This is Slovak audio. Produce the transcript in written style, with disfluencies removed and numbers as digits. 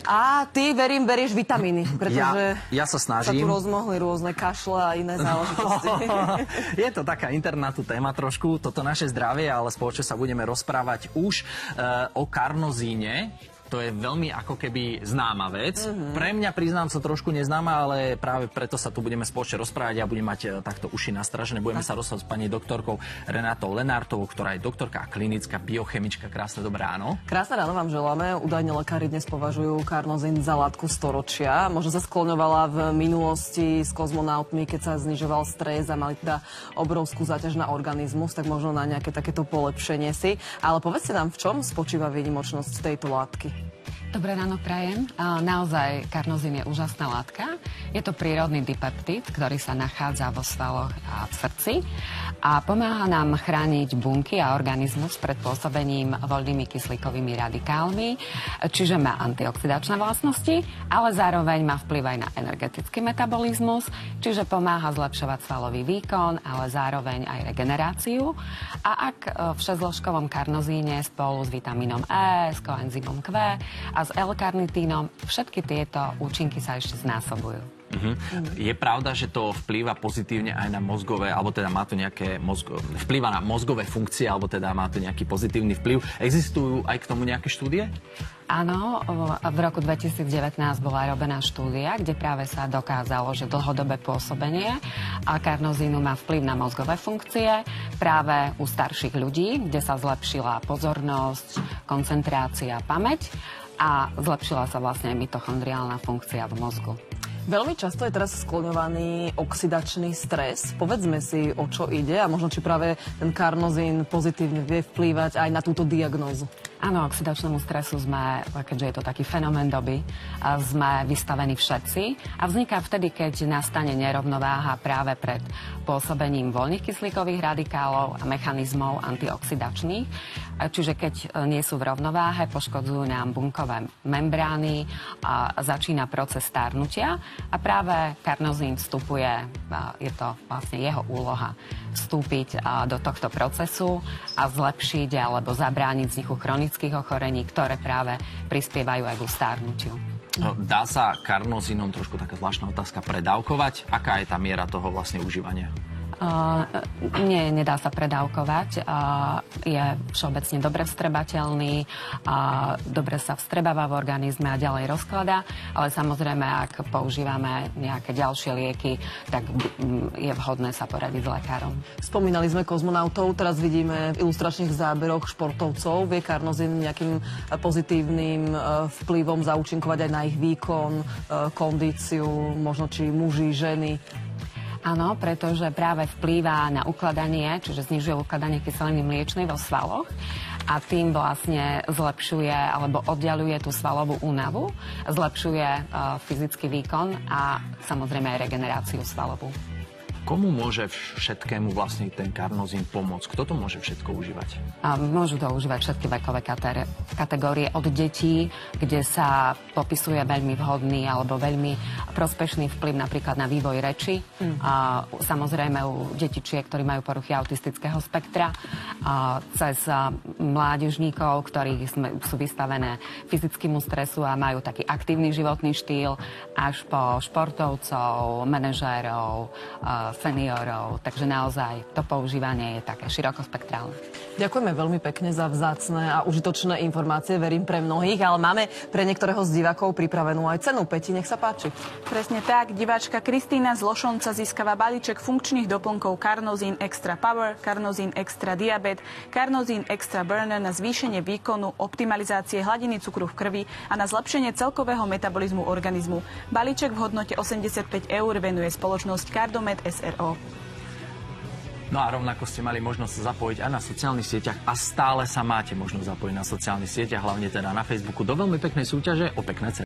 A ty, berieš vitamíny, pretože ja sa sa snažím. tu rozmohli rôzne kašle a iné záležitosti. Je to taká interná tu téma trošku, toto naše zdravie, ale spoločne sa budeme rozprávať už o karnozíne. To je veľmi ako keby známa vec. Pre mňa, priznám sa, trošku neznáma, ale práve preto sa tu budeme spoločne rozprávať a budem mať takto uši nastražené. Budeme sa rozprávať s pani doktorkou Renátou Lenártovou, ktorá je doktorka a klinická biochemička. Krásne dobré ráno. Krásne ráno vám želáme. Údajne lekári dnes považujú karnozín za látku storočia. Možno sa skloňovala v minulosti s kozmonautmi, keď sa znižoval stres a mali teda obrovskú záťaž na organizmus, tak možno na nejaké takéto polepšenie si. Ale povedzte nám, v čom spočíva výnimočnosť tejto látky? Dobré ráno prajem. Naozaj karnozín je úžasná látka. Je to prírodný dipeptid, ktorý sa nachádza vo svaloch a v srdci a pomáha nám chrániť bunky a organizmus pred pôsobením voľnými kyslíkovými radikálmi, čiže má antioxidačné vlastnosti, ale zároveň má vplyv aj na energetický metabolizmus, čiže pomáha zlepšovať svalový výkon, ale zároveň aj regeneráciu. A ak v 6-zložkovom karnozíne spolu s vitamínom E, s koenzymom Q a s L-karnitínom, všetky tieto účinky sa ešte znásobujú. Je pravda, že to vplýva pozitívne aj na mozgové, alebo teda má to nejaké vplýva na mozgové funkcie, alebo teda má to nejaký pozitívny vplyv. Existujú aj k tomu nejaké štúdie? Áno, v roku 2019 bola robená štúdia, kde práve sa dokázalo, že dlhodobé pôsobenie karnozínu má vplyv na mozgové funkcie práve u starších ľudí, kde sa zlepšila pozornosť, koncentrácia, pamäť a zlepšila sa vlastne aj mitochondriálna funkcia v mozgu. Veľmi často je teraz skloňovaný oxidačný stres. Povedzme si, o čo ide a možno, či práve ten karnozín pozitívne vie vplývať aj na túto diagnózu. Áno, oxidačnému stresu sme, keďže je to taký fenomén doby, sme vystavení všetci a vzniká vtedy, keď nastane nerovnováha práve pred pôsobením voľných kyslíkových radikálov a mechanizmov antioxidačných. Čiže keď nie sú v rovnováhe, poškodzujú nám bunkové membrány a začína proces stárnutia a práve karnozín vstupuje, je to vlastne jeho úloha, vstúpiť do tohto procesu a zlepšiť alebo zabrániť vzniku chronických ochorení, ktoré práve prispievajú aj k stárnutiu. Dá sa karnozínom, trošku taká zvláštna otázka, predávkovať? Aká je tá miera toho vlastne užívania? Nie, nedá sa predávkovať. Je všeobecne dobre vstrebateľný, dobre sa vstrebáva v organizme a ďalej rozkladá, ale samozrejme, ak používame nejaké ďalšie lieky, tak je vhodné sa poradiť s lekárom. Spomínali sme kozmonautov, teraz vidíme v ilustračných záberoch športovcov. Vie karnozín nejakým pozitívnym vplyvom zaúčinkovať aj na ich výkon, kondíciu, možno či muži, ženy? Áno, pretože práve vplýva na ukladanie, čiže znižuje ukladanie kyseliny mliečnej vo svaloch a tým vlastne zlepšuje alebo oddialuje tú svalovú únavu, zlepšuje fyzický výkon a samozrejme aj regeneráciu svalovú. Komu môže všetkému vlastne ten karnozín pomôcť? Kto to môže všetko užívať? Môžu to užívať všetky vekové kategórie od detí, kde sa popisuje veľmi vhodný alebo veľmi prospešný vplyv napríklad na vývoj reči. Samozrejme u detičiek, ktorí majú poruchy autistického spektra, cez mládežníkov, ktorí sú vystavené fyzickému stresu a majú taký aktívny životný štýl, až po športovcov, manažérov, seniorov, takže naozaj to používanie je také širokospektrálne. Ďakujeme veľmi pekne za vzácne a užitočné informácie, verím pre mnohých, ale máme pre niektorého z divákov pripravenú aj cenu. Peti, nech sa páči. Presne tak, diváčka Kristína z Lošonca získava balíček funkčných doplnkov Carnozin Extra Power, Carnozin Extra Diabet, Carnozin Extra Burner na zvýšenie výkonu, optimalizácie hladiny cukru v krvi a na zlepšenie celkového metabolizmu organizmu. Balíček v hodnote 85 € venuje spoločnosť Cardomed SRO. No a rovnako ste mali možnosť sa zapojiť aj na sociálnych sieťach a stále sa máte možnosť zapojiť na sociálnych sieťach, hlavne teda na Facebooku, do veľmi peknej súťaže o pekné ceny.